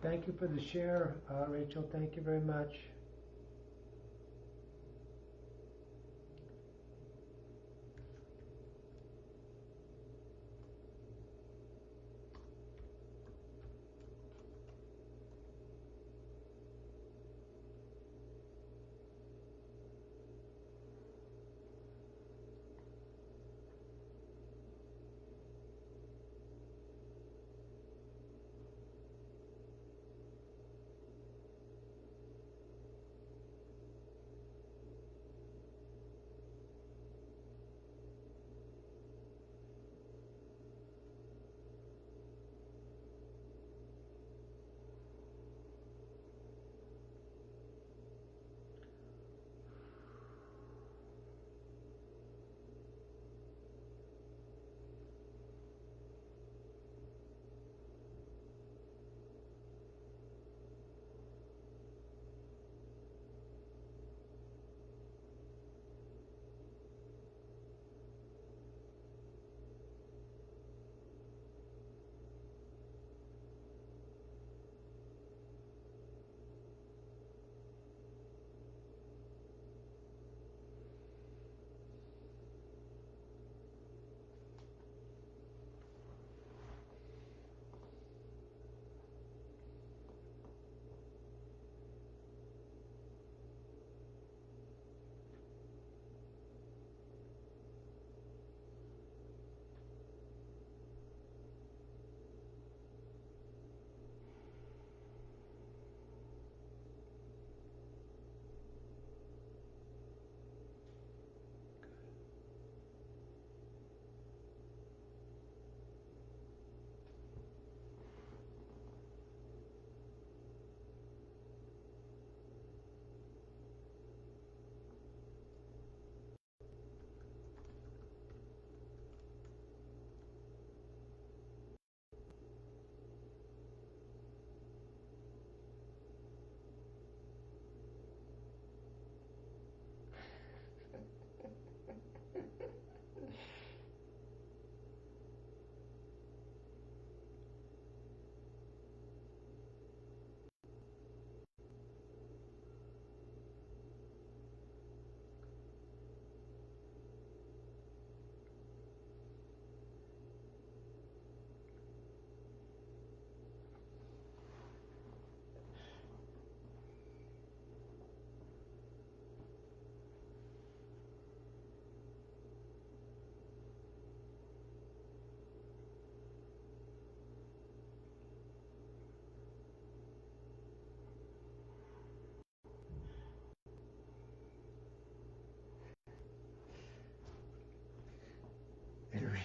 Thank you for the share, Rachel. Thank you very much.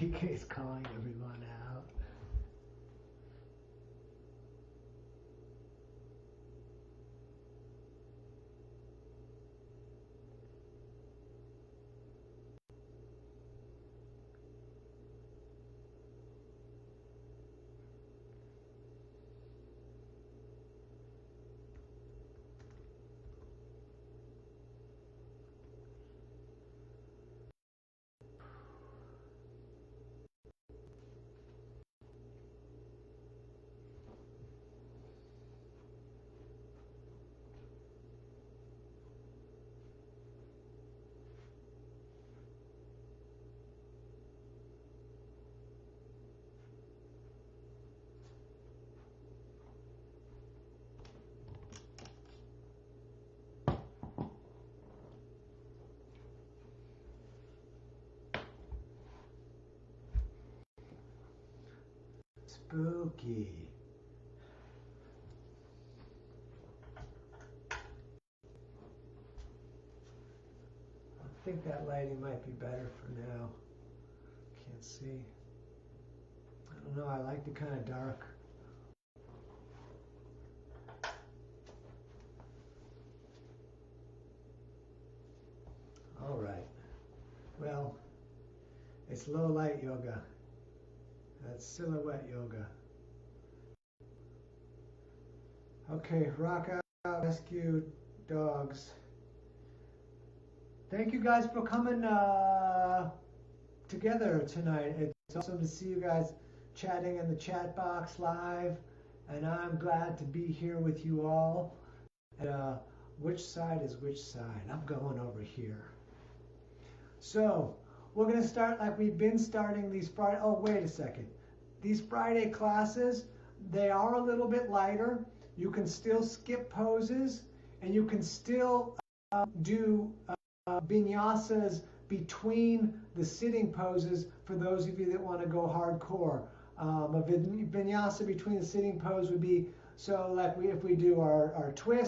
Enrique's calling everyone out. Spooky. I think that lighting might be better for now. Can't see. I don't know, I like the kind of dark. All right. Well, it's low light yoga. That's silhouette yoga. Okay, rock out, rescue dogs. Thank you guys for coming together tonight. It's awesome to see you guys chatting in the chat box live. and I'm glad to be here with you all. And, which side is which side? I'm going over here. So we're going to start like we've been starting these Friday. Oh, wait a second. These Friday classes, they are a little bit lighter. You can still skip poses, and you can still do vinyasas between the sitting poses for those of you that want to go hardcore. A vinyasa between the sitting pose would be, so like if we do our twist,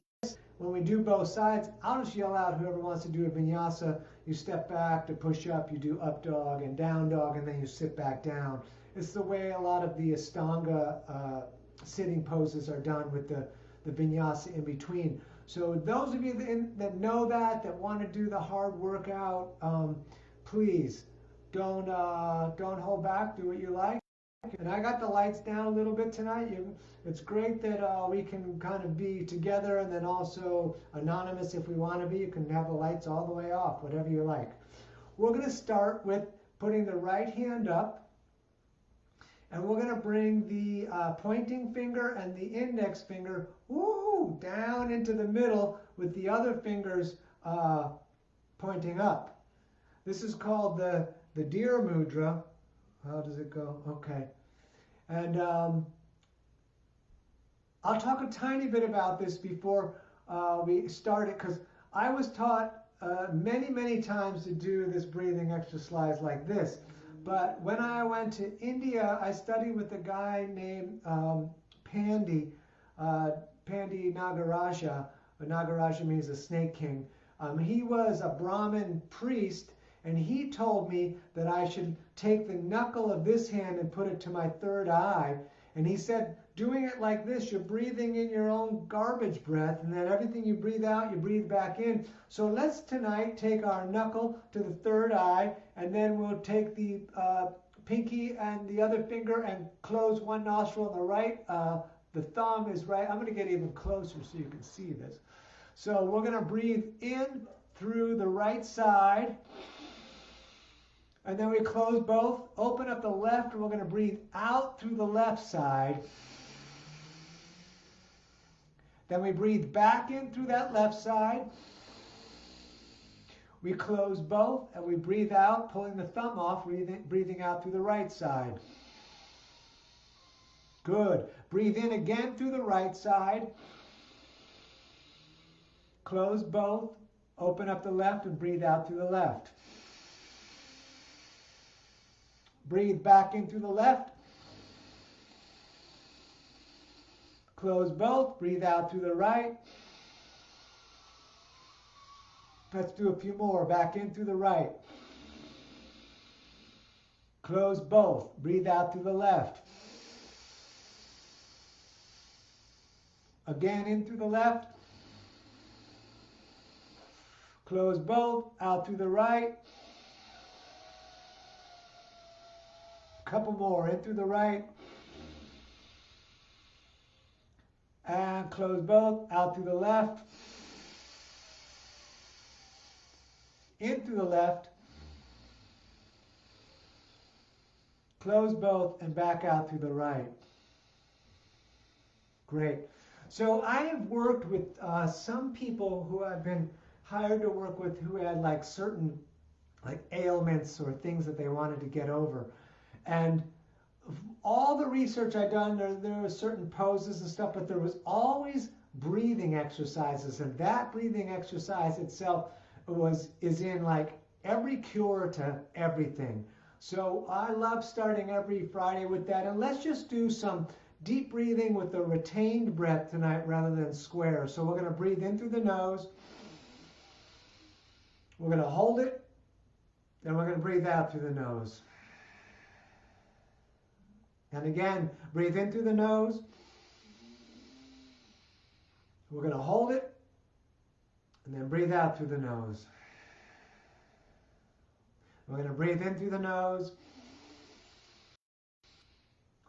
when we do both sides, I'll just yell out whoever wants to do a vinyasa. You step back to push up, you do up dog and down dog, and then you sit back down. It's the way a lot of the Ashtanga sitting poses are done with the vinyasa in between. So those of you that know that want to do the hard workout, please don't hold back. Do what you like. And I got the lights down a little bit tonight. It's great that we can kind of be together and then also anonymous if we want to be. You can have the lights all the way off, whatever you like. We're going to start with putting the right hand up. And we're going to bring the pointing finger and the index finger down into the middle with the other fingers pointing up. This is called the deer mudra. How does it go? Okay. And I'll talk a tiny bit about this before we start it, because I was taught many times to do this breathing exercise like this. But when I went to India, I studied with a guy named Pandi Nagaraja. Nagaraja means the snake king. He was a Brahmin priest, and he told me that I should take the knuckle of this hand and put it to my third eye. And he said, doing it like this, you're breathing in your own garbage breath, and then everything you breathe out, you breathe back in. So let's tonight take our knuckle to the third eye, and then we'll take the pinky and the other finger and close one nostril on the right. The thumb is right. I'm going to get even closer so you can see this. So we're going to breathe in through the right side. And then we close both, open up the left, and we're going to breathe out through the left side. Then we breathe back in through that left side. We close both, and we breathe out, pulling the thumb off, breathing out through the right side. Good. Breathe in again through the right side. Close both, open up the left, and breathe out through the left. Breathe back in through the left. Close both. Breathe out through the right. Let's do a few more. Back in through the right. Close both. Breathe out through the left. Again in through the left. Close both. Out through the right. Couple more, in through the right, and close both, out through the left, in through the left, close both, and back out through the right. Great. So I have worked with some people who I've been hired to work with who had like certain ailments or things that they wanted to get over. And all the research I've done, there were certain poses and stuff, but there was always breathing exercises, and that breathing exercise itself is in like every cure to everything. So I love starting every Friday with that, and let's just do some deep breathing with the retained breath tonight rather than square. So we're going to breathe in through the nose. We're going to hold it, then we're going to breathe out through the nose. And again, breathe in through the nose. We're going to hold it, and then breathe out through the nose. We're going to breathe in through the nose.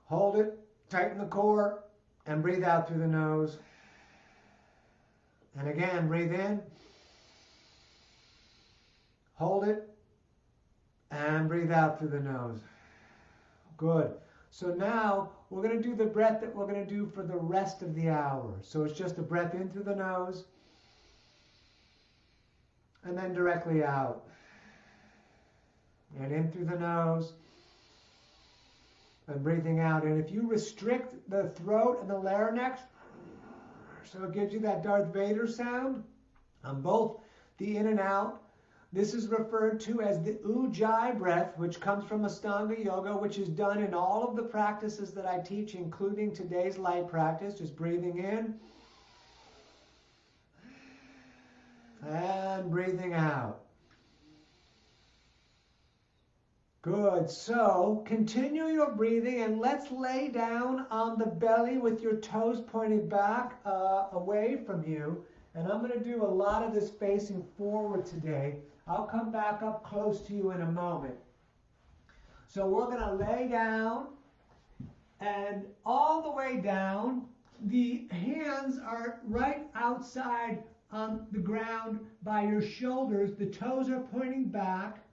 Hold it, tighten the core, and breathe out through the nose. And again, breathe in. Hold it, and breathe out through the nose. Good. So now we're going to do the breath that we're going to do for the rest of the hour. So it's just a breath in through the nose and then directly out. And in through the nose and breathing out. And if you restrict the throat and the larynx, so it gives you that Darth Vader sound on both the in and out, this is referred to as the Ujjayi breath, which comes from Ashtanga Yoga, which is done in all of the practices that I teach, including today's light practice, just breathing in and breathing out. Good. So continue your breathing and let's lay down on the belly with your toes pointed back away from you. And I'm going to do a lot of this facing forward today. I'll come back up close to you in a moment. So we're going to lay down, and all the way down, the hands are right outside on the ground by your shoulders. The toes are pointing back.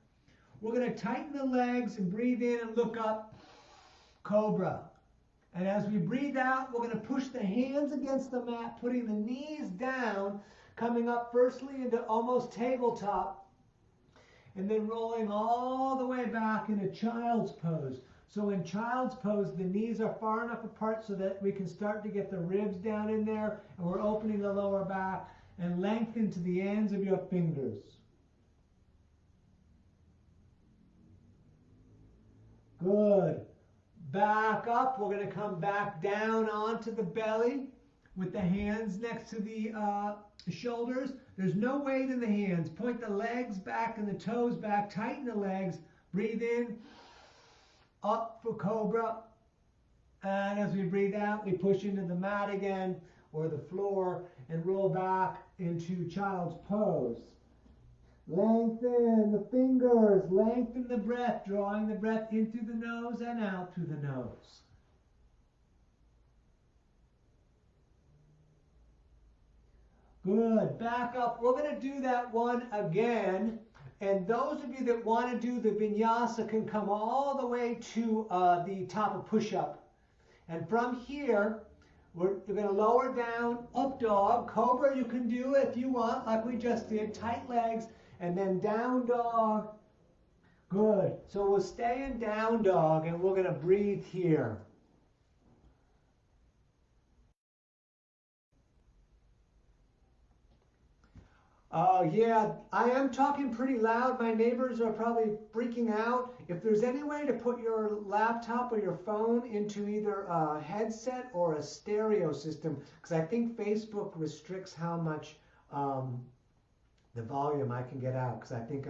We're going to tighten the legs and breathe in and look up, cobra. And as we breathe out, we're going to push the hands against the mat, putting the knees down, coming up firstly into almost tabletop, and then rolling all the way back into child's pose. So in child's pose, the knees are far enough apart so that we can start to get the ribs down in there, and we're opening the lower back and lengthen to the ends of your fingers. Good. Back up. We're going to come back down onto the belly with the hands next to the shoulders. There's no weight in the hands. Point the legs back and the toes back. Tighten the legs. Breathe in. Up for cobra. And as we breathe out, we push into the mat again or the floor and roll back into child's pose. Lengthen the fingers, lengthen the breath, drawing the breath in through the nose and out through the nose. Good. Back up. We're going to do that one again. And those of you that want to do the vinyasa can come all the way to the top of push-up. And from here, we're going to lower down, up dog. Cobra you can do if you want, like we just did. Tight legs. And then down dog. Good. So we'll stay in down dog and we're going to breathe here. Yeah, I am talking pretty loud. My neighbors are probably freaking out. If there's any way to put your laptop or your phone into either a headset or a stereo system, because I think Facebook restricts how much the volume I can get out, because I think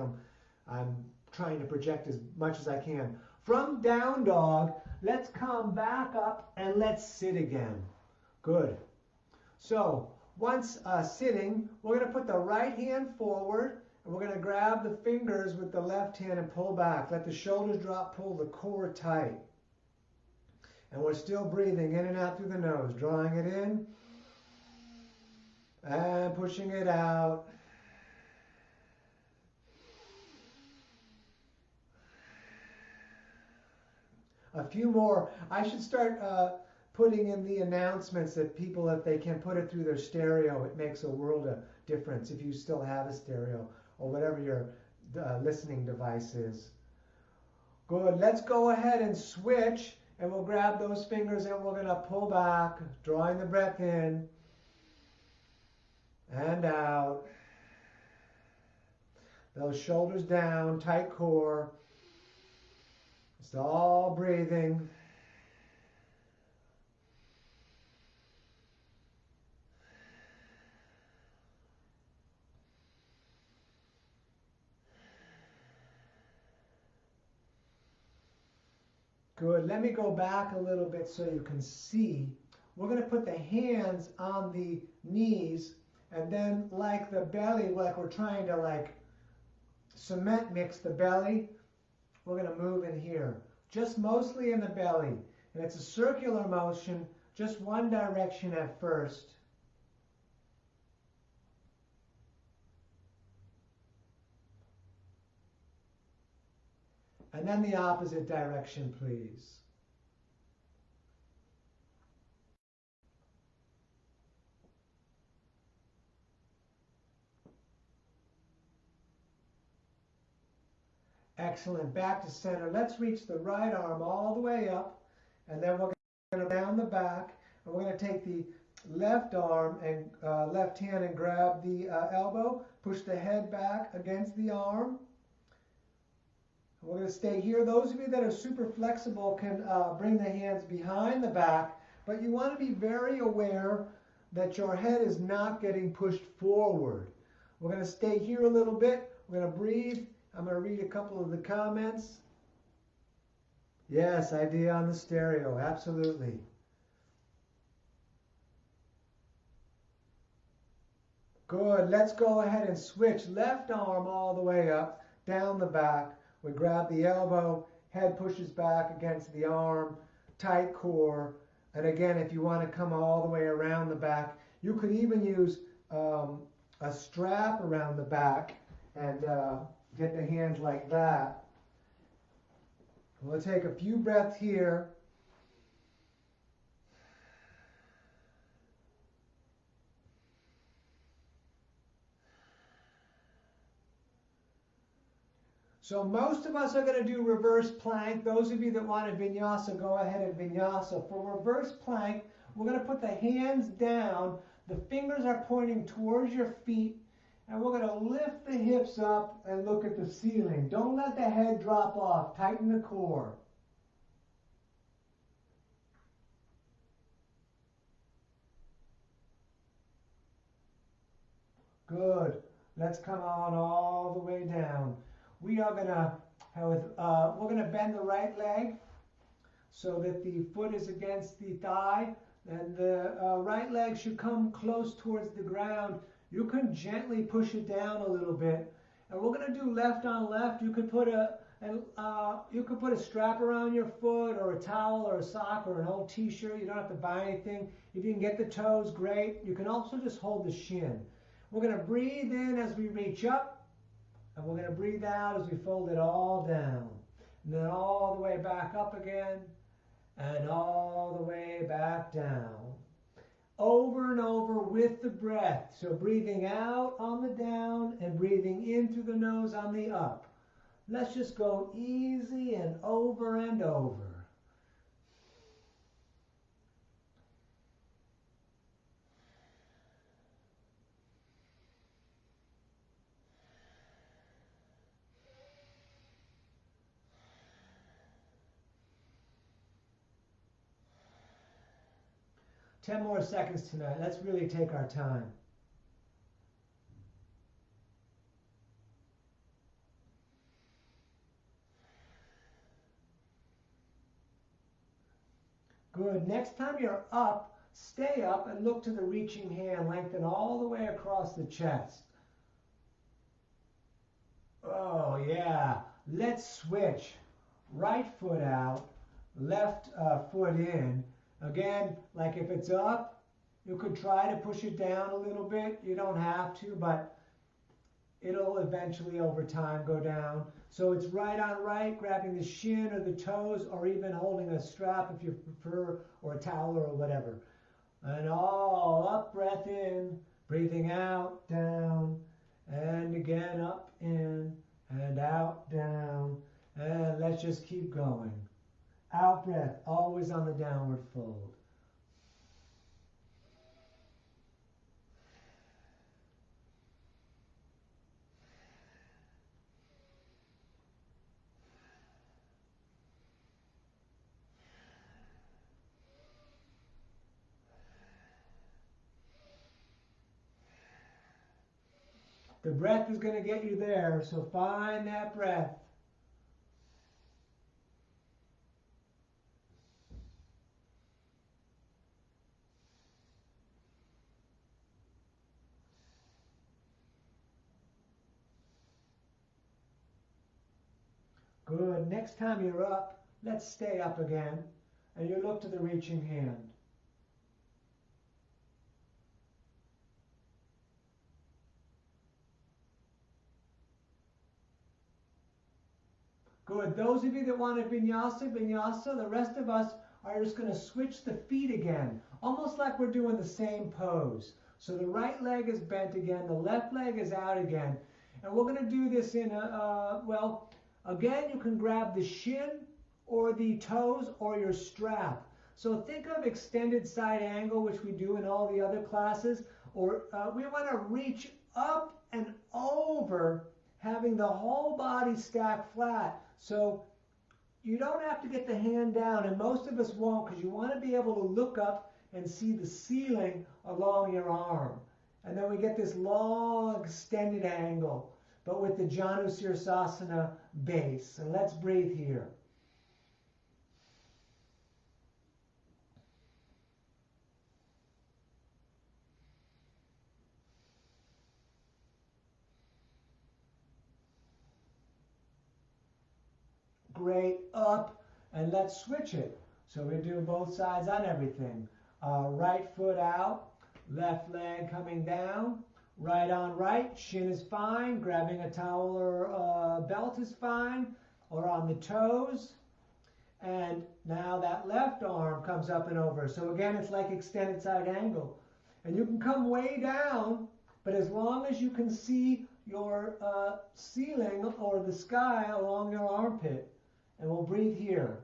I'm trying to project as much as I can. From down dog, let's come back up and let's sit again. Good. So once sitting, we're going to put the right hand forward and we're going to grab the fingers with the left hand and pull back. Let the shoulders drop, pull the core tight. And we're still breathing in and out through the nose, drawing it in and pushing it out. A few more. I should start putting in the announcements that people, if they can put it through their stereo, it makes a world of difference if you still have a stereo or whatever your listening device is. Good. Let's go ahead and switch, and we'll grab those fingers and we're going to pull back, drawing the breath in and out. Those shoulders down, tight core. Just all breathing. Good. Let me go back a little bit so you can see. We're going to put the hands on the knees, and then like the belly, like we're trying to like cement mix the belly, we're going to move in here. Just mostly in the belly. And it's a circular motion, just one direction at first. And then the opposite direction, please. Excellent. Back to center. Let's reach the right arm all the way up, and then we're going to down the back, and we're going to take the left arm and left hand and grab the elbow, push the head back against the arm. And we're going to stay here. Those of you that are super flexible can bring the hands behind the back, but you want to be very aware that your head is not getting pushed forward. We're going to stay here a little bit. We're going to breathe. I'm going to read a couple of the comments. Yes, idea on the stereo. Absolutely. Good. Let's go ahead and switch. Left arm all the way up, down the back. We grab the elbow, head pushes back against the arm, tight core. And again, if you want to come all the way around the back, you could even use a strap around the back and get the hands like that. We'll take a few breaths here. So most of us are going to do reverse plank. Those of you that want a vinyasa, go ahead and vinyasa. For reverse plank, we're going to put the hands down. The fingers are pointing towards your feet. And we're going to lift the hips up and look at the ceiling. Don't let the head drop off. Tighten the core. Good. Let's come on all the way down. We are going to we're going to bend the right leg so that the foot is against the thigh, and the right leg should come close towards the ground. You can gently push it down a little bit, and we're going to do left on left. You could put a strap around your foot, or a towel, or a sock, or an old T-shirt. You don't have to buy anything. If you can get the toes, great. You can also just hold the shin. We're going to breathe in as we reach up. And we're going to breathe out as we fold it all down. And then all the way back up again. And all the way back down. Over and over with the breath. So breathing out on the down and breathing in through the nose on the up. Let's just go easy and over and over. Ten more seconds tonight. Let's really take our time. Good. Next time you're up, stay up and look to the reaching hand. Lengthen all the way across the chest. Oh, yeah. Let's switch. Right foot out, left foot in. Again, like if it's up, you could try to push it down a little bit. You don't have to, but it'll eventually over time go down. So it's right on right, grabbing the shin or the toes, or even holding a strap if you prefer, or a towel or whatever. And all up, breath in, breathing out, down, and again up, in, and out, down. And let's just keep going. Out breath, always on the downward fold. The breath is going to get you there, so find that breath. Good. Next time you're up, let's stay up again. And you look to the reaching hand. Good. Those of you that want to vinyasa, vinyasa. The rest of us are just going to switch the feet again. Almost like we're doing the same pose. So the right leg is bent again. The left leg is out again. And we're going to do this in Again, you can grab the shin or the toes or your strap. So think of extended side angle, which we do in all the other classes, or we want to reach up and over, having the whole body stacked flat. So you don't have to get the hand down, and most of us won't, because you want to be able to look up and see the ceiling along your arm. And then we get this long extended angle, but with the Janu Sirsasana base. And let's breathe here. Great, up, and let's switch it. So we do both sides on everything. Right foot out, left leg coming down, right on right, shin is fine, grabbing a towel or belt is fine, or on the toes. And now that left arm comes up and over. So again, it's like extended side angle. And you can come way down, but as long as you can see your ceiling or the sky along your armpit. And we'll breathe here.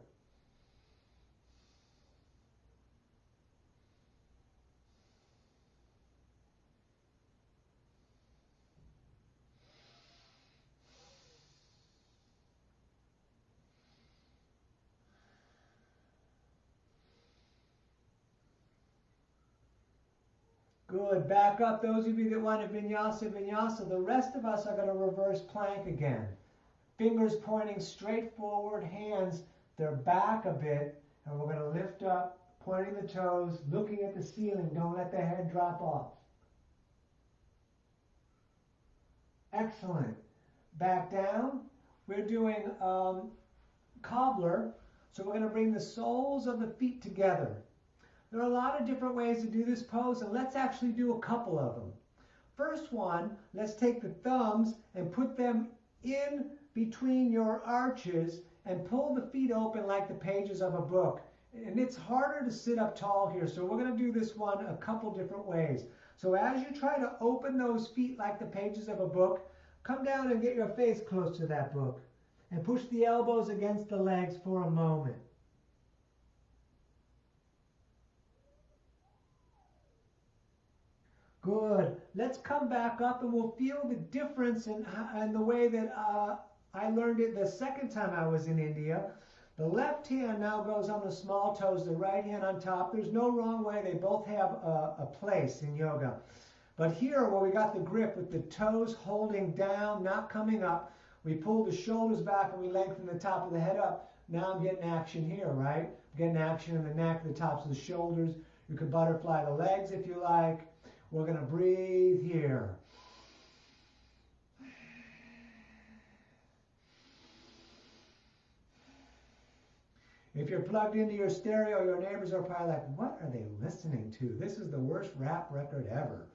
Good. Back up. Those of you that want a vinyasa, vinyasa. The rest of us are going to reverse plank again. Fingers pointing straight forward, hands, they're back a bit, and we're going to lift up, pointing the toes, looking at the ceiling. Don't let the head drop off. Excellent. Back down. We're doing cobbler, so we're going to bring the soles of the feet together. There are a lot of different ways to do this pose, and let's actually do a couple of them. First one, let's take the thumbs and put them in between your arches and pull the feet open like the pages of a book. And it's harder to sit up tall here, so we're going to do this one a couple different ways. So as you try to open those feet like the pages of a book, come down and get your face close to that book and push the elbows against the legs for a moment. Good. Let's come back up and we'll feel the difference in the way that I learned it the second time I was in India. The left hand now goes on the small toes, the right hand on top. There's no wrong way. They both have a place in yoga. But here, where we got the grip with the toes holding down, not coming up, we pull the shoulders back and we lengthen the top of the head up. Now I'm getting action here, right? I'm getting action in the neck, the tops of the shoulders. You can butterfly the legs if you like. We're going to breathe here. If you're plugged into your stereo, your neighbors are probably like, what are they listening to? This is the worst rap record ever.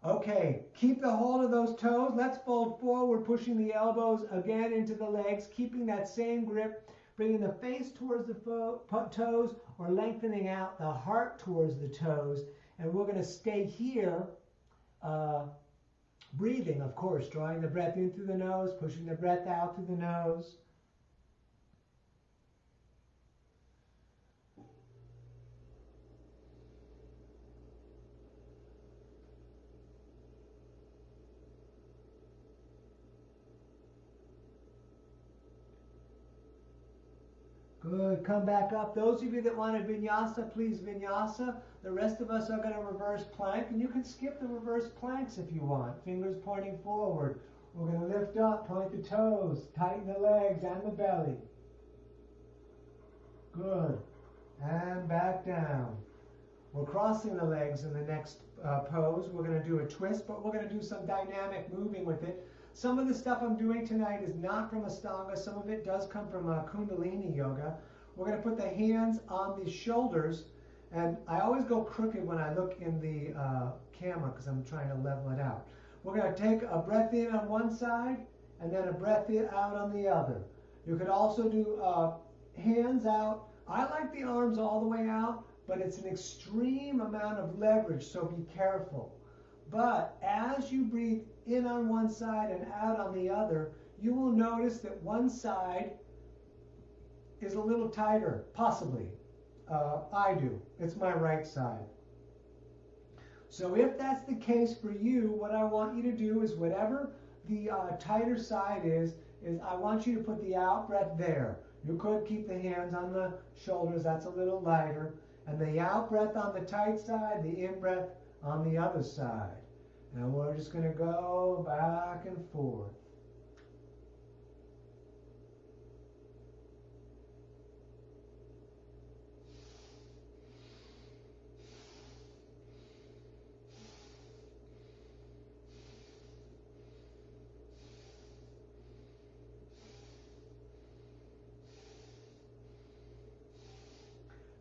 Okay, keep the hold of those toes. Let's fold forward, pushing the elbows again into the legs, keeping that same grip, bringing the face towards the toes or lengthening out the heart towards the toes. And we're going to stay here, breathing, of course, drawing the breath in through the nose, pushing the breath out through the nose. Good. Come back up. Those of you that want a vinyasa, please vinyasa. The rest of us are going to reverse plank, and you can skip the reverse planks if you want. Fingers pointing forward. We're going to lift up, point the toes, tighten the legs and the belly. Good. And back down. We're crossing the legs in the next pose. We're going to do a twist, but we're going to do some dynamic moving with it. Some of the stuff I'm doing tonight is not from Ashtanga. Some of it does come from Kundalini Yoga. We're going to put the hands on the shoulders. And I always go crooked when I look in the camera because I'm trying to level it out. We're going to take a breath in on one side and then a breath in out on the other. You could also do hands out. I like the arms all the way out, but it's an extreme amount of leverage, so be careful. But as you breathe in on one side and out on the other, you will notice that one side is a little tighter, possibly. I do. It's my right side. So if that's the case for you, what I want you to do is whatever the tighter side is I want you to put the out breath there. You could keep the hands on the shoulders, that's a little lighter. And the out breath on the tight side, the in breath on the other side. And we're just going to go back and forth.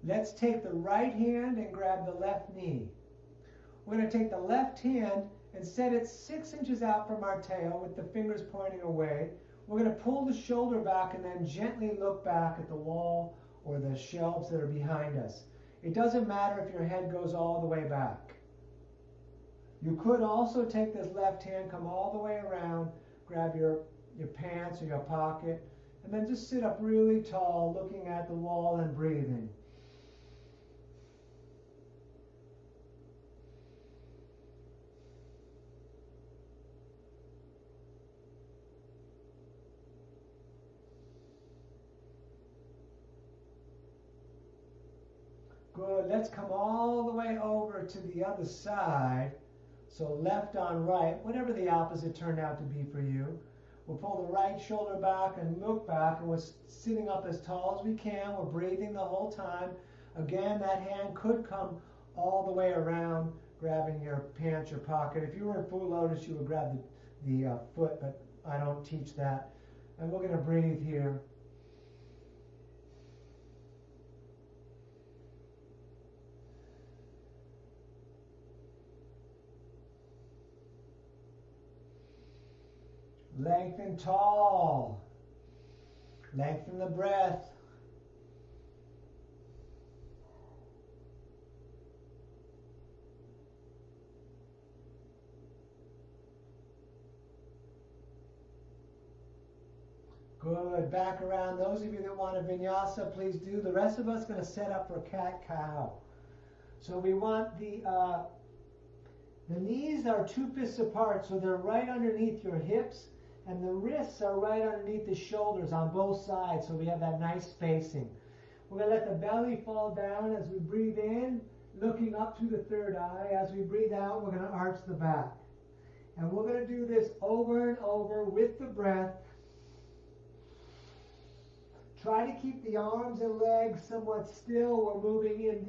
Let's take the right hand and grab the left knee. We're going to take the left hand and set it 6 inches out from our tail with the fingers pointing away. We're going to pull the shoulder back and then gently look back at the wall or the shelves that are behind us. It doesn't matter if your head goes all the way back. You could also take this left hand, come all the way around, grab your pants or your pocket, and then just sit up really tall looking at the wall and breathing. Good. Let's come all the way over to the other side. So left on right, whatever the opposite turned out to be for you. We'll pull the right shoulder back and look back, and we're sitting up as tall as we can. We're breathing the whole time. Again, that hand could come all the way around, grabbing your pants, your pocket. If you were in full lotus, you would grab the foot, but I don't teach that. And we're going to breathe here. Lengthen tall. Lengthen the breath. Good. Back around. Those of you that want a vinyasa, please do. The rest of us are going to set up for cat-cow. So we want the knees are 2 fists apart, so they're right underneath your hips. And the wrists are right underneath the shoulders on both sides, so we have that nice spacing. We're going to let the belly fall down as we breathe in, looking up to the third eye. As we breathe out, we're going to arch the back. And we're going to do this over and over with the breath. Try to keep the arms and legs somewhat still. We're moving in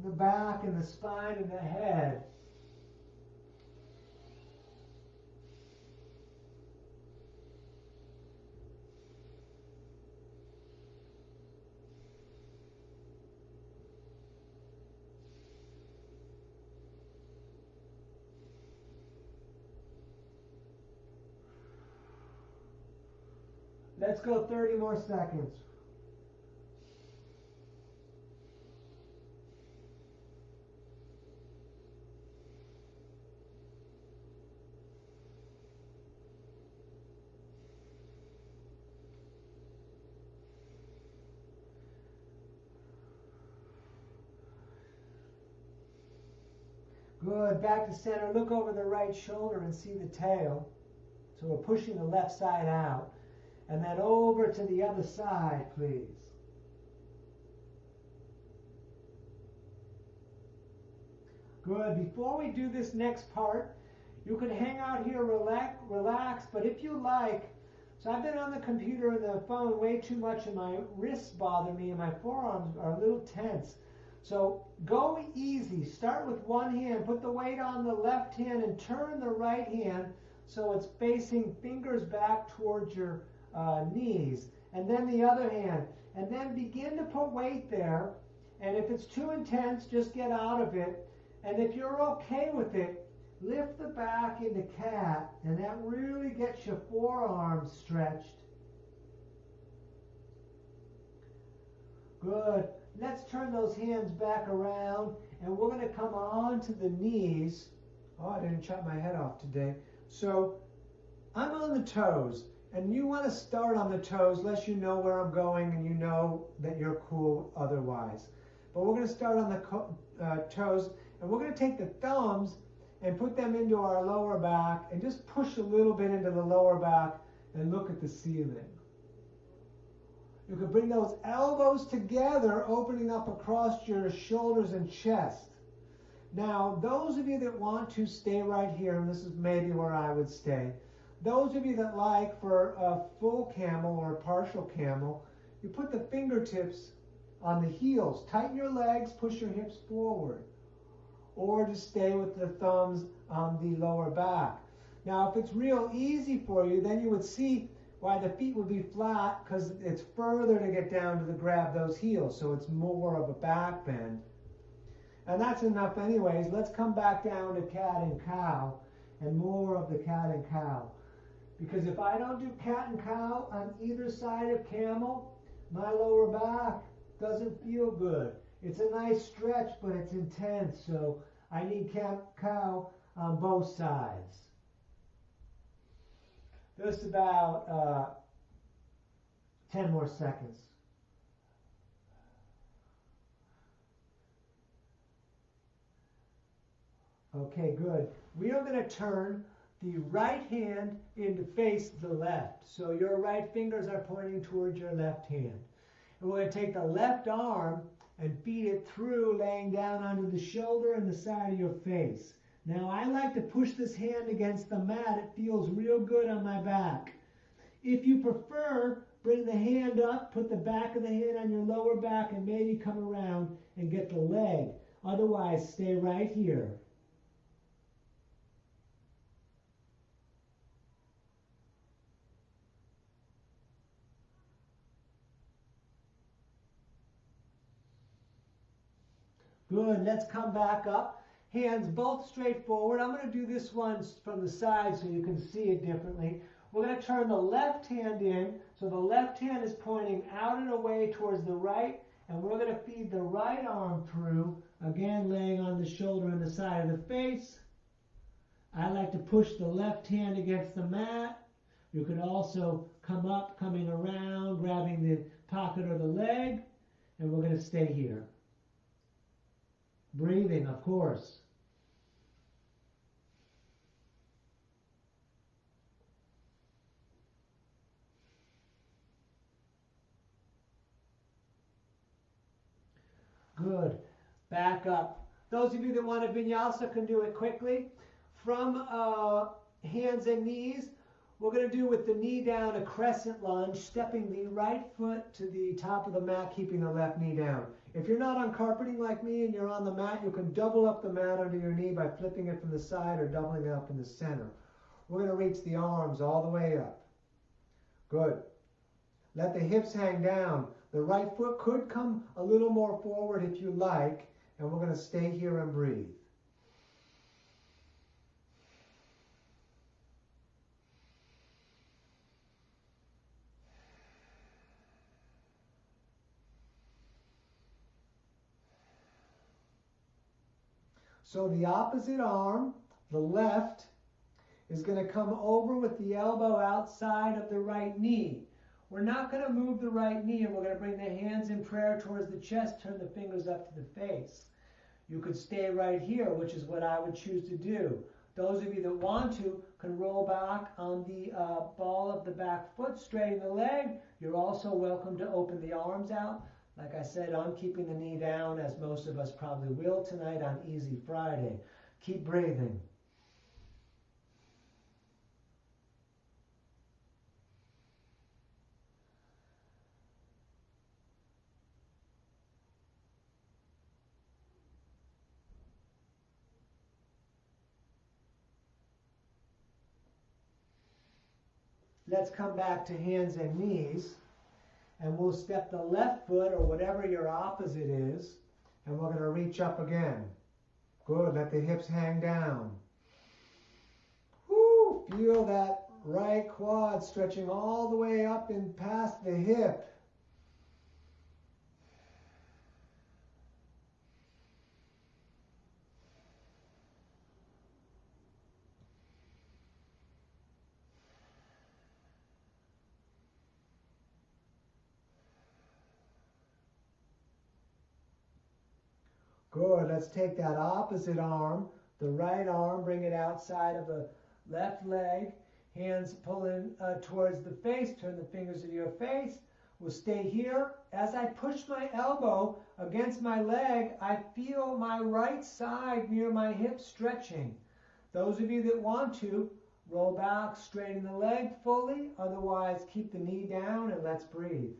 the back and the spine and the head. Let's go 30 more seconds. Good. Back to center. Look over the right shoulder and see the tail. So we're pushing the left side out. And then over to the other side, please. Good. Before we do this next part, you could hang out here, relax, but if you like, so I've been on the computer and the phone way too much and my wrists bother me and my forearms are a little tense. So go easy. Start with one hand. Put the weight on the left hand and turn the right hand so it's facing fingers back towards your knees, and then the other hand, and then begin to put weight there. And if it's too intense, just get out of it. And if you're okay with it, lift the back into cat, and that really gets your forearms stretched. Good. Let's turn those hands back around, and we're going to come on to the knees Oh, I didn't chop my head off today. So I'm on the toes, and you want to start on the toes unless you know where I'm going and you know that you're cool otherwise. But we're going to start on the toes, and we're going to take the thumbs and put them into our lower back and just push a little bit into the lower back and look at the ceiling. You can bring those elbows together, opening up across your shoulders and chest. Now, those of you that want to stay right here, and this is maybe where I would stay, those of you that like for a full camel or a partial camel, you put the fingertips on the heels. Tighten your legs, push your hips forward. Or just stay with the thumbs on the lower back. Now, if it's real easy for you, then you would see why the feet would be flat, because it's further to get down to grab those heels. So it's more of a back bend. And that's enough anyways. Let's come back down to cat and cow and more of the cat and cow. Because if I don't do cat and cow on either side of camel, my lower back doesn't feel good. It's a nice stretch, but it's intense. So I need cat cow on both sides. Just about 10 more seconds. Okay, good. We are going to turn the right hand into face the left. So your right fingers are pointing towards your left hand. And we're going to take the left arm and feed it through, laying down onto the shoulder and the side of your face. Now, I like to push this hand against the mat. It feels real good on my back. If you prefer, bring the hand up, put the back of the hand on your lower back, and maybe come around and get the leg. Otherwise, stay right here. Good, let's come back up. Hands both straight forward. I'm going to do this one from the side so you can see it differently. We're going to turn the left hand in, so the left hand is pointing out and away towards the right, and we're going to feed the right arm through, again laying on the shoulder and the side of the face. I like to push the left hand against the mat. You could also come up, coming around, grabbing the pocket or the leg, and we're going to stay here. Breathing, of course. Good. Back up. Those of you that want a vinyasa can do it quickly. From hands and knees, we're going to do with the knee down a crescent lunge, stepping the right foot to the top of the mat, keeping the left knee down. If you're not on carpeting like me and you're on the mat, you can double up the mat under your knee by flipping it from the side or doubling it up in the center. We're going to reach the arms all the way up. Good. Let the hips hang down. The right foot could come a little more forward if you like, and we're going to stay here and breathe. So the opposite arm, the left, is going to come over with the elbow outside of the right knee. We're not going to move the right knee, and we're going to bring the hands in prayer towards the chest, turn the fingers up to the face. You could stay right here, which is what I would choose to do. Those of you that want to can roll back on the ball of the back foot, straighten the leg. You're also welcome to open the arms out. Like I said, I'm keeping the knee down, as most of us probably will tonight on Easy Friday. Keep breathing. Let's come back to hands and knees. And we'll step the left foot, or whatever your opposite is, and we're going to reach up again. Good, let the hips hang down. Woo, feel that right quad stretching all the way up and past the hip. Good. Let's take that opposite arm, the right arm, bring it outside of the left leg. Hands pulling towards the face. Turn the fingers to your face. We'll stay here. As I push my elbow against my leg, I feel my right side near my hip stretching. Those of you that want to, roll back, straighten the leg fully. Otherwise, keep the knee down and let's breathe.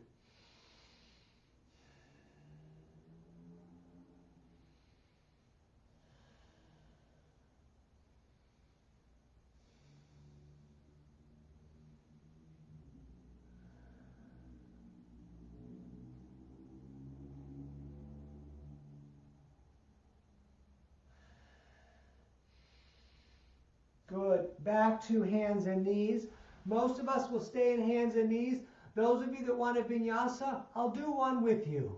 Good. Back to hands and knees. Most of us will stay in hands and knees. Those of you that want a vinyasa, I'll do one with you.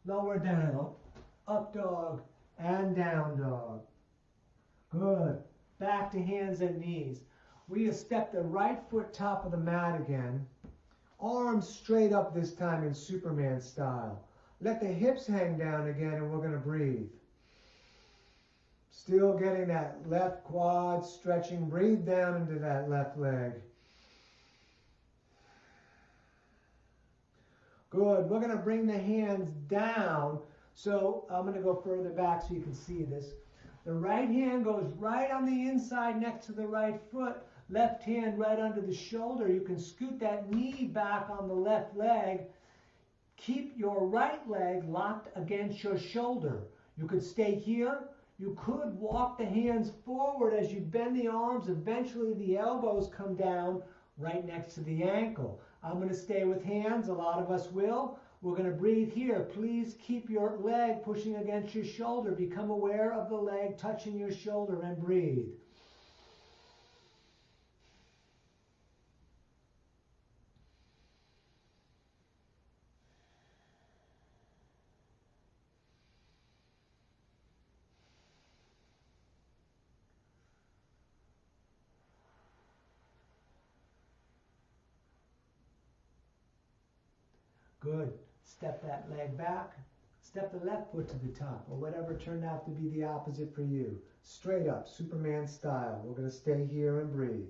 Lower down, up dog, and down dog. Good. Back to hands and knees. We step the right foot top of the mat again. Arms straight up this time in Superman style. Let the hips hang down again and we're going to breathe. Still getting that left quad stretching. Breathe down into that left leg. Good. We're going to bring the hands down. So I'm going to go further back so you can see this. The right hand goes right on the inside next to the right foot. Left hand right under the shoulder. You can scoot that knee back on the left leg. Keep your right leg locked against your shoulder. You could stay here. You could walk the hands forward as you bend the arms. Eventually the elbows come down right next to the ankle. I'm going to stay with hands. A lot of us will. We're going to breathe here. Please keep your leg pushing against your shoulder. Become aware of the leg touching your shoulder and breathe. Good. Step that leg back. Step the left foot to the top, or whatever turned out to be the opposite for you. Straight up, Superman style. We're going to stay here and breathe.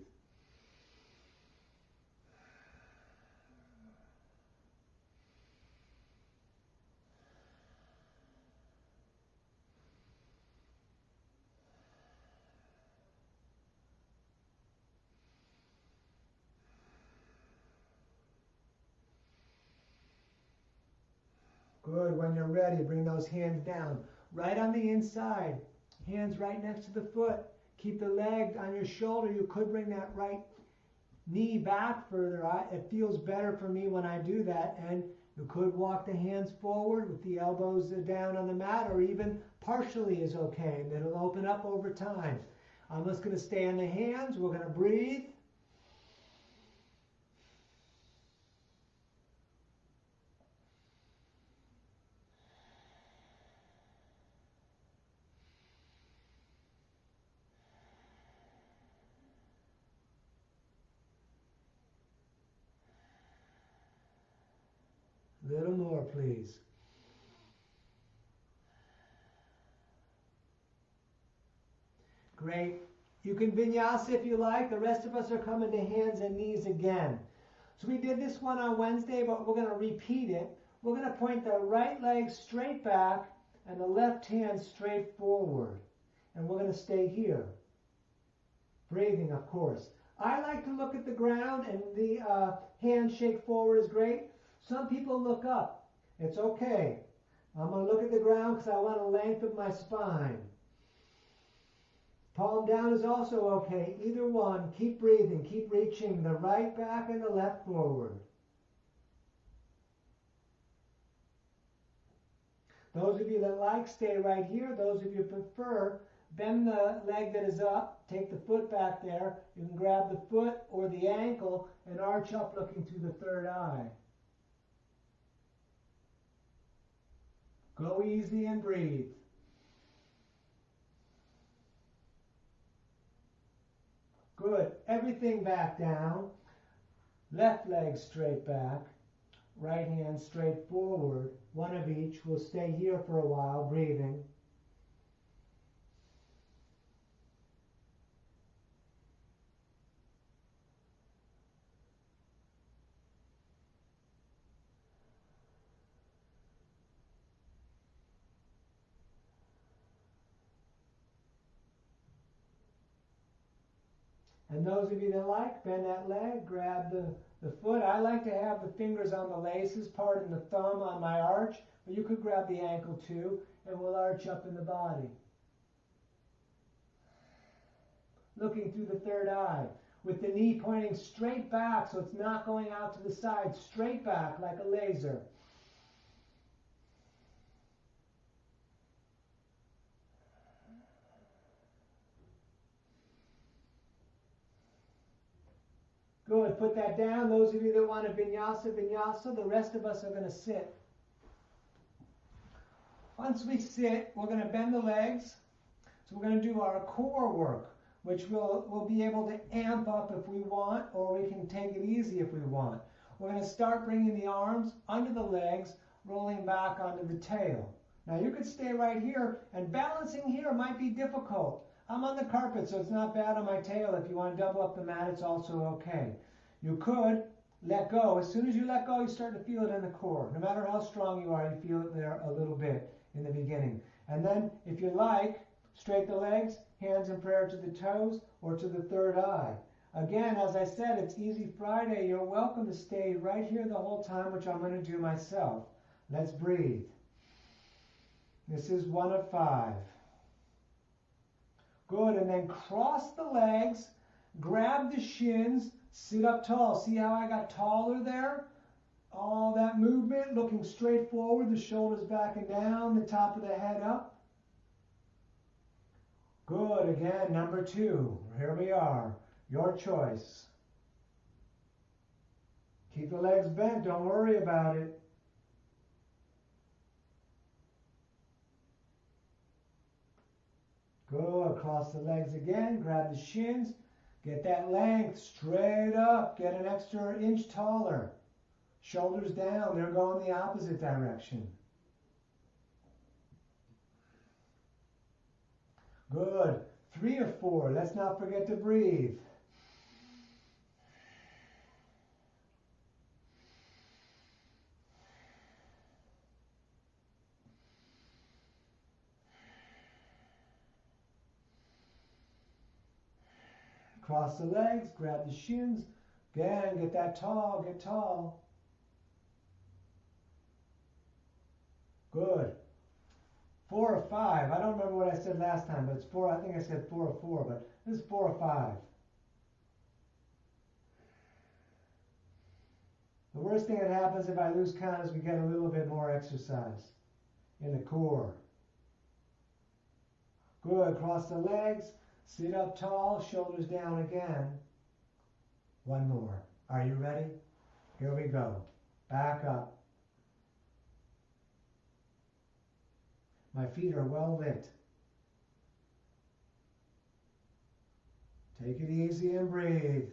Good. When you're ready, bring those hands down. Right on the inside. Hands right next to the foot. Keep the leg on your shoulder. You could bring that right knee back further. It feels better for me when I do that. And you could walk the hands forward with the elbows down on the mat, or even partially is okay. And it'll open up over time. I'm just going to stay on the hands. We're going to breathe. A little more, please. Great. You can vinyasa if you like. The rest of us are coming to hands and knees again. So we did this one on Wednesday, but we're going to repeat it. We're going to point the right leg straight back and the left hand straight forward. And we're going to stay here. Breathing, of course. I like to look at the ground, and the hand shake forward is great. Some people look up. It's okay. I'm going to look at the ground because I want to lengthen my spine. Palm down is also okay. Either one. Keep breathing. Keep reaching the right back and the left forward. Those of you that like, stay right here. Those of you prefer, bend the leg that is up. Take the foot back there. You can grab the foot or the ankle and arch up looking through the third eye. Go easy and breathe. Good. Everything back down. Left leg straight back. right hand straight forward, one of each. We'll stay here for a while, breathing. And those of you that like, bend that leg, grab the foot. I like to have the fingers on the laces part and the thumb on my arch, but you could grab the ankle too, and we'll arch up in the body. Looking through the third eye, with the knee pointing straight back so it's not going out to the side, straight back like a laser. Good, put that down. Those of you that want to vinyasa, vinyasa. The rest of us are going to sit. Once we sit, we're going to bend the legs. So we're going to do our core work, which we'll be able to amp up if we want, or we can take it easy if we want. We're going to start bringing the arms under the legs, rolling back onto the tail. Now you could stay right here, and balancing here might be difficult. I'm on the carpet, so it's not bad on my tail. If you want to double up the mat, it's also okay. You could let go. As soon as you let go, you start to feel it in the core. No matter how strong you are, you feel it there a little bit in the beginning. And then, if you like, straight the legs, hands in prayer to the toes or to the third eye. Again, as I said, it's Easy Friday. You're welcome to stay right here the whole time, which I'm going to do myself. Let's breathe. This is 1 of 5. Good, and then cross the legs, grab the shins, sit up tall. See how I got taller there? All that movement, looking straight forward, the shoulders back and down, the top of the head up. Good, again, number 2. Here we are. Your choice. Keep the legs bent, don't worry about it. Good, cross the legs again, grab the shins, get that length straight up, get an extra inch taller. Shoulders down, they're going the opposite direction. Good, 3 of 4, let's not forget to breathe. Cross the legs, grab the shins. Again, get that tall, get tall. Good. 4 of 5. I don't remember what I said last time, but it's 4. I think I said 4 of 4, but this is 4 of 5. The worst thing that happens if I lose count is we get a little bit more exercise in the core. Good. Cross the legs. Sit up tall, shoulders down again. 1 more. Are you ready? Here we go. Back up. My feet are well lit. Take it easy and breathe.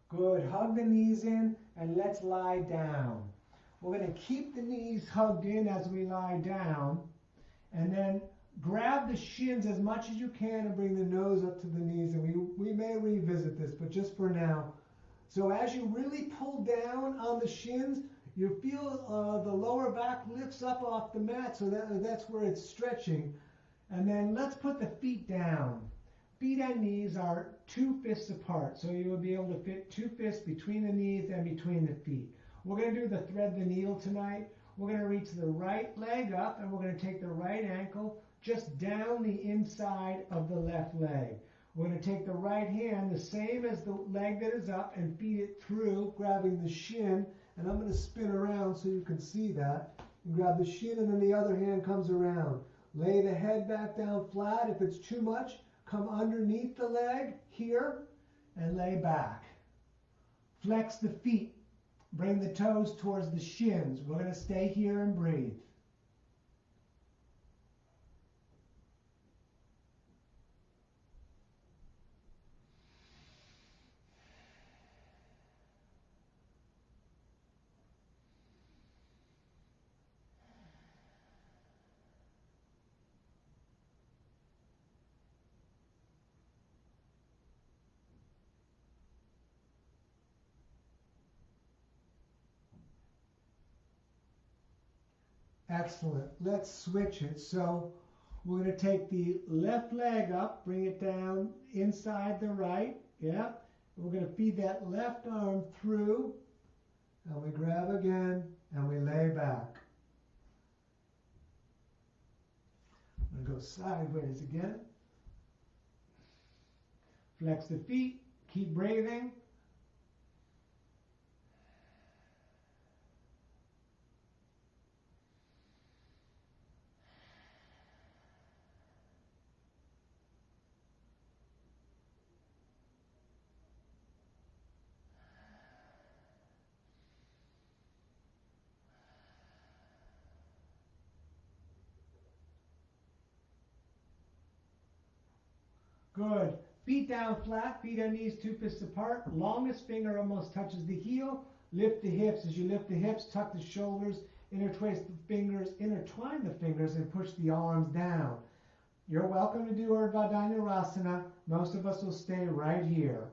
Good. Hug the knees in and let's lie down. We're going to keep the knees hugged in as we lie down, and then grab the shins as much as you can and bring the nose up to the knees, and we may revisit this, but just for now. So as you really pull down on the shins, you feel the lower back lifts up off the mat, so that's where it's stretching. And then let's put the feet down. Feet and knees are 2 fists apart, so you will be able to fit 2 fists between the knees and between the feet. We're going to do the thread the needle tonight. We're going to reach the right leg up, and we're going to take the right ankle just down the inside of the left leg. We're going to take the right hand, the same as the leg that is up, and feed it through, grabbing the shin. And I'm going to spin around so you can see that. And grab the shin, and then the other hand comes around. Lay the head back down flat. If it's too much, come underneath the leg here and lay back. Flex the feet. Bring the toes towards the shins. We're going to stay here and breathe. Excellent. Let's switch it. So we're going to take the left leg up, bring it down inside the right. Yep. We're going to feed that left arm through, and we grab again, and we lay back. I'm going to go sideways again. Flex the feet. Keep breathing. Good. Feet down flat, feet and knees 2 fists apart. Longest finger almost touches the heel. Lift the hips. As you lift the hips, tuck the shoulders, intertwine the fingers, and push the arms down. You're welcome to do Urdhva Dhanurasana. Most of us will stay right here.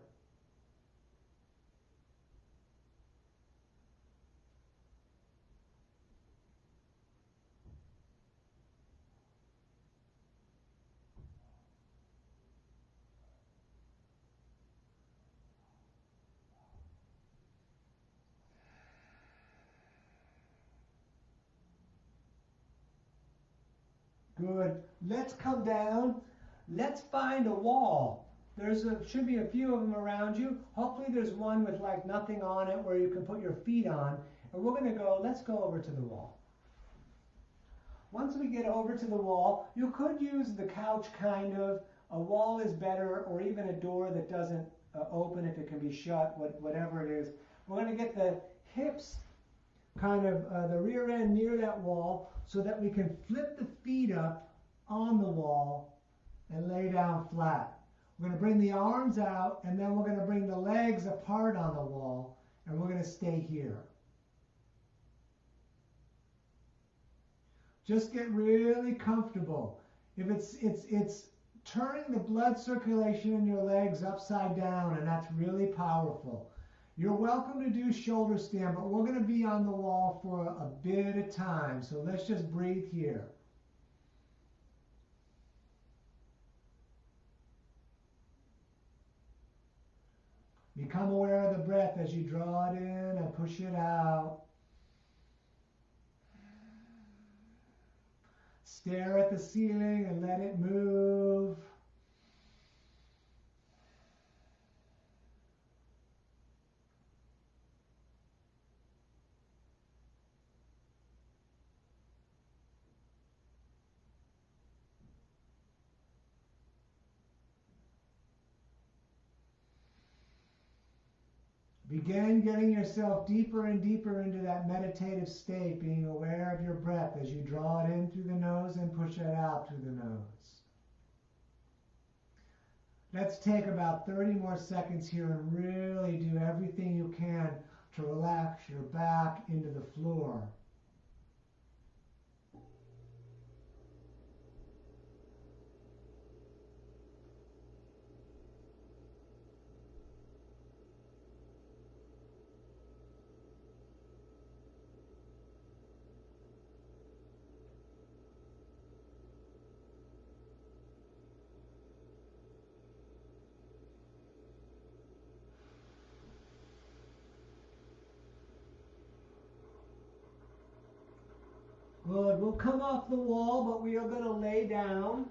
Good. Let's come down. Let's find a wall. Should be a few of them around you. Hopefully there's one with like nothing on it where you can put your feet on. And we're going to let's go over to the wall. Once we get over to the wall, you could use the couch kind of. A wall is better, or even a door that doesn't open if it can be shut, whatever it is. We're going to get the hips kind of the rear end near that wall so that we can flip the feet up on the wall and lay down flat. We're going to bring the arms out, and then we're going to bring the legs apart on the wall, and we're going to stay here. Just get really comfortable. If it's turning the blood circulation in your legs upside down, and that's really powerful. You're welcome to do shoulder stand, but we're going to be on the wall for a bit of time. So let's just breathe here. Become aware of the breath as you draw it in and push it out. Stare at the ceiling and let it move. Begin getting yourself deeper and deeper into that meditative state, being aware of your breath as you draw it in through the nose and push it out through the nose. Let's take about 30 more seconds here and really do everything you can to relax your back into the floor. Good. We'll come off the wall, but we are going to lay down.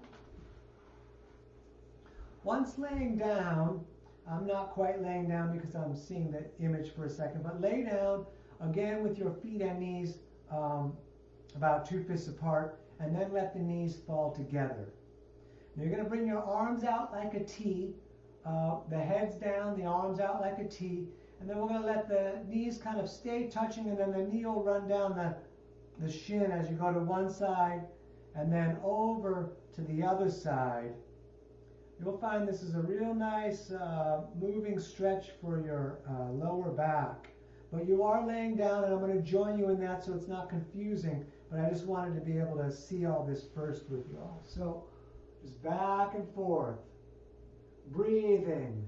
Once laying down, I'm not quite laying down because I'm seeing the image for a second, but lay down again with your feet and knees about 2 fists apart, and then let the knees fall together. Now you're going to bring your arms out like a T, the head's down, the arms out like a T, and then we're going to let the knees kind of stay touching, and then the knee will run down the shin as you go to one side and then over to the other side. You'll find this is a real nice moving stretch for your lower back. But you are laying down, and I'm going to join you in that so it's not confusing, but I just wanted to be able to see all this first with you all. So just back and forth, breathing.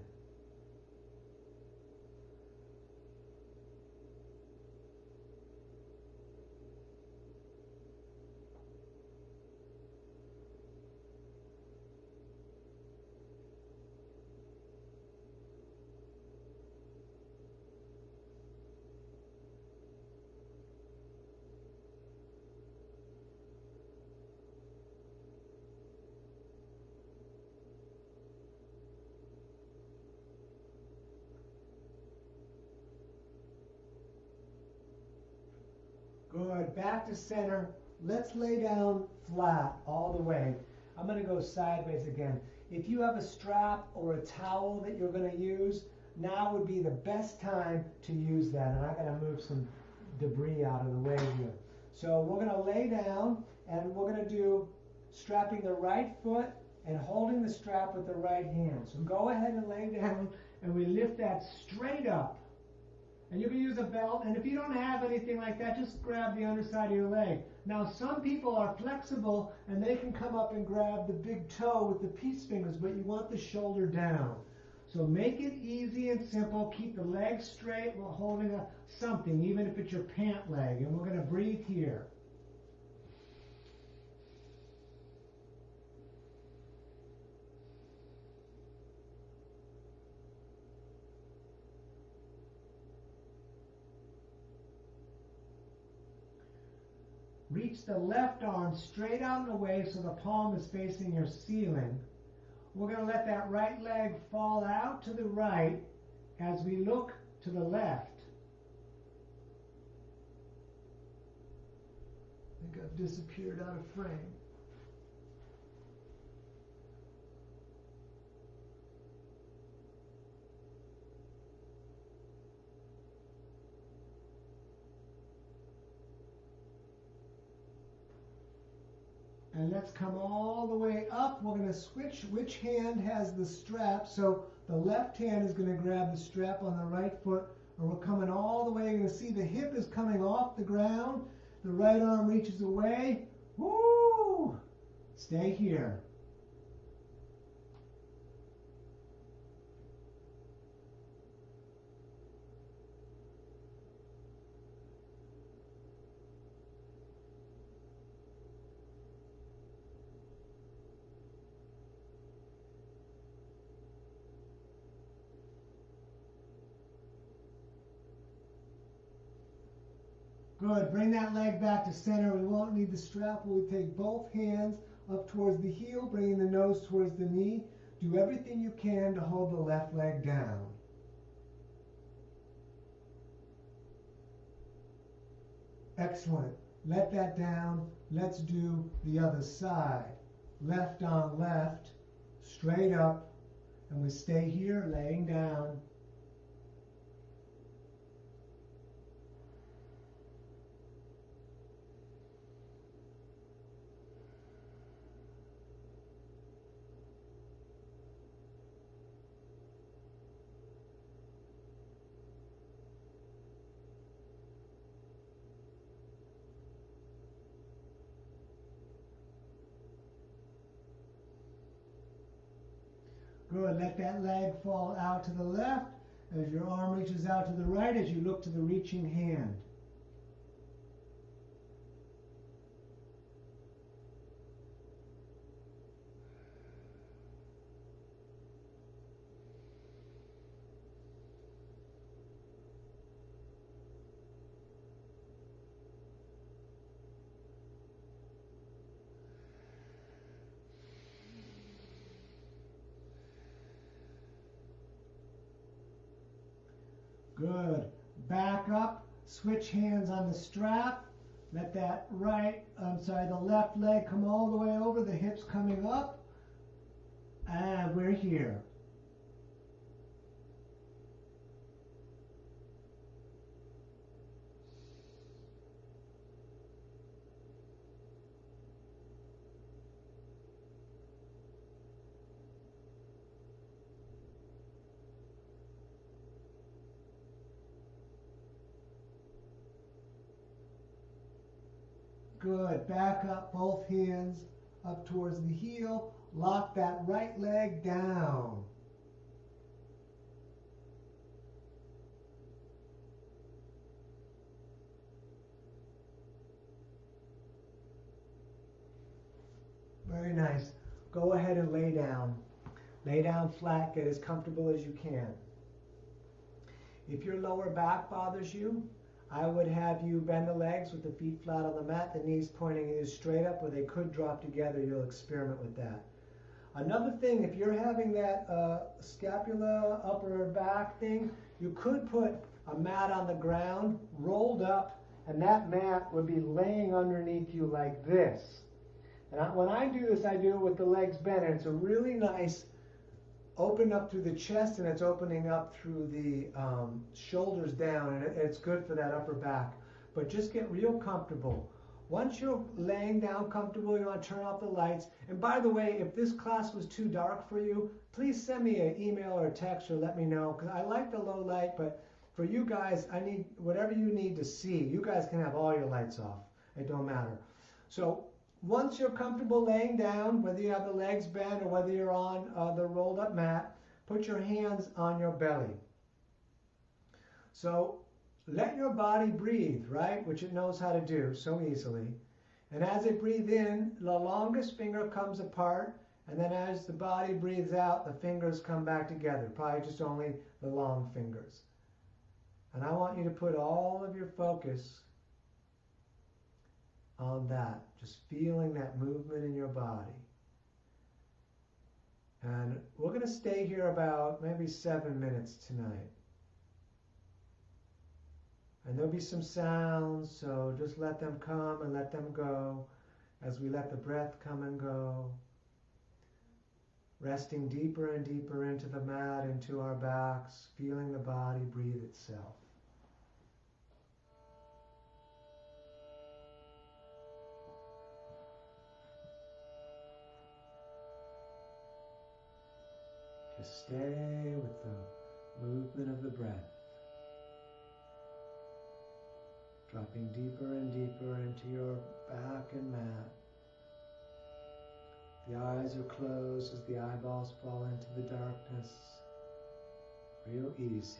back to center. Let's lay down flat all the way. I'm going to go sideways again. If you have a strap or a towel that you're going to use, now would be the best time to use that. And I got to move some debris out of the way here. So we're going to lay down, and we're going to do strapping the right foot and holding the strap with the right hand. So go ahead and lay down, and we lift that straight up. And you can use a belt, and if you don't have anything like that, just grab the underside of your leg. Now, some people are flexible, and they can come up and grab the big toe with the peace fingers, but you want the shoulder down. So make it easy and simple. Keep the legs straight while holding something, even if it's your pant leg. And we're going to breathe here. Reach the left arm straight out and away so the palm is facing your ceiling. We're going to let that right leg fall out to the right as we look to the left. I think I've disappeared out of frame. And let's come all the way up. We're going to switch which hand has the strap. So the left hand is going to grab the strap on the right foot. And we're coming all the way. You're going to see the hip is coming off the ground. The right arm reaches away. Woo! Stay here. Good. Bring that leg back to center. We won't need the strap. We'll take both hands up towards the heel, bringing the nose towards the knee. Do everything you can to hold the left leg down. Excellent. Let that down. Let's do the other side. Left on left, straight up, and we stay here laying down. Good. Let that leg fall out to the left as your arm reaches out to the right as you look to the reaching hand. Good. Back up, switch hands on the strap. Let that the left leg come all the way over, the hips coming up. And we're here. Good. Back up, both hands up towards the heel. Lock that right leg down. Very nice. Go ahead and lay down. Lay down flat, get as comfortable as you can. If your lower back bothers you, I would have you bend the legs with the feet flat on the mat, the knees pointing either straight up or they could drop together. You'll experiment with that. Another thing, if you're having that scapula, upper back thing, you could put a mat on the ground, rolled up, and that mat would be laying underneath you like this. And when I do this, I do it with the legs bent, and it's a really nice open up through the chest, and it's opening up through the shoulders down, and it's good for that upper back. But just get real comfortable. Once you're laying down comfortable, you want to turn off the lights. And by the way, if this class was too dark for you, please send me an email or a text or let me know, because I like the low light, but for you guys, I need whatever you need to see. You guys can have all your lights off. It don't matter. So once you're comfortable laying down, whether you have the legs bent or whether you're on the rolled up mat, put your hands on your belly. So let your body breathe, right? Which it knows how to do so easily. And as it breathes in, the longest finger comes apart, and then as the body breathes out, the fingers come back together, probably just only the long fingers. And I want you to put all of your focus on that, just feeling that movement in your body. And we're going to stay here about maybe 7 minutes tonight. And there'll be some sounds, so just let them come and let them go as we let the breath come and go. Resting deeper and deeper into the mat, into our backs, feeling the body breathe itself. Just stay with the movement of the breath. Dropping deeper and deeper into your back and mat. The eyes are closed as the eyeballs fall into the darkness. Real easy.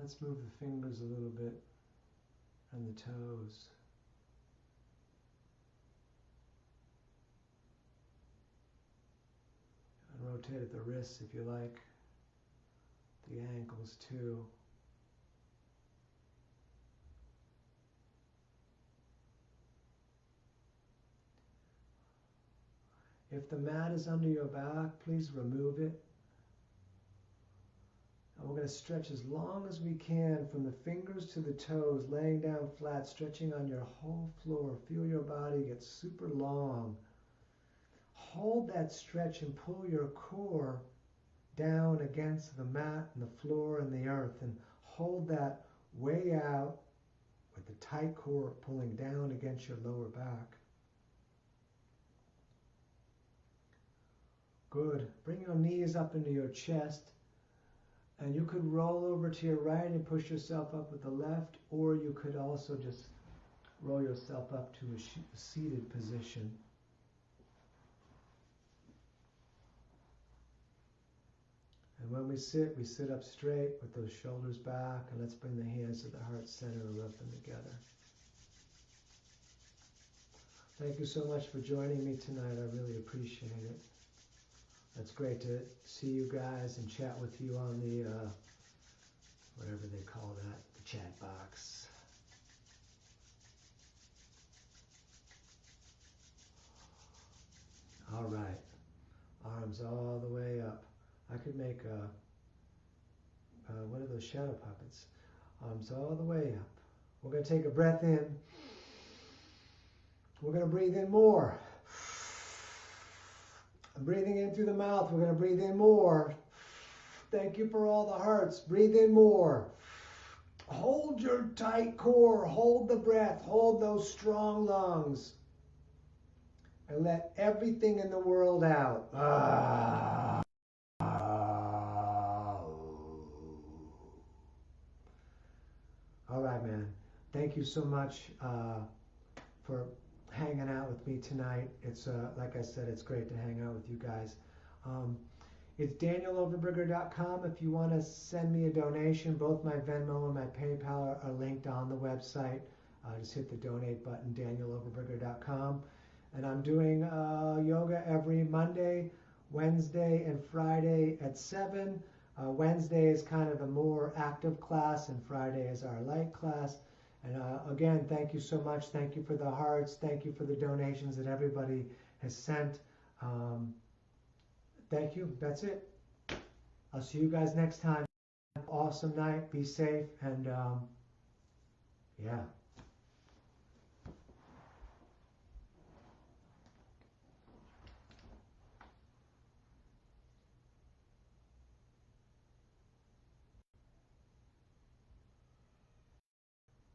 Let's move the fingers a little bit and the toes. And rotate at the wrists if you like, the ankles too. If the mat is under your back, please remove it. And we're going to stretch as long as we can from the fingers to the toes, laying down flat, stretching on your whole floor. Feel your body get super long. Hold that stretch and pull your core down against the mat and the floor and the earth, and hold that way out with the tight core pulling down against your lower back. Good. Bring your knees up into your chest, and you could roll over to your right and push yourself up with the left, or you could also just roll yourself up to a seated position. And when we sit up straight with those shoulders back, and let's bring the hands to the heart center and rub them together. Thank you so much for joining me tonight. I really appreciate it. It's great to see you guys and chat with you on the, whatever they call that, the chat box. All right. Arms all the way up. I could make one of those shadow puppets. Arms all the way up. We're going to take a breath in. We're going to breathe in more. Breathing in through the mouth, we're going to breathe in more. Thank you for all the hearts. Breathe in more. Hold your tight core. Hold the breath. Hold those strong lungs. And let everything in the world out. All right, man. Thank you so much for hanging out with me tonight. It's like I said, it's great to hang out with you guys. It's danieloverberger.com. If you want to send me a donation, both my Venmo and my PayPal are linked on the website. Just hit the donate button, danieloverberger.com. And I'm doing yoga every Monday, Wednesday, and Friday at 7. Wednesday is kind of the more active class, and Friday is our light class. And again, thank you so much. Thank you for the hearts. Thank you for the donations that everybody has sent. Thank you. That's it. I'll see you guys next time. Awesome night. Be safe. And yeah.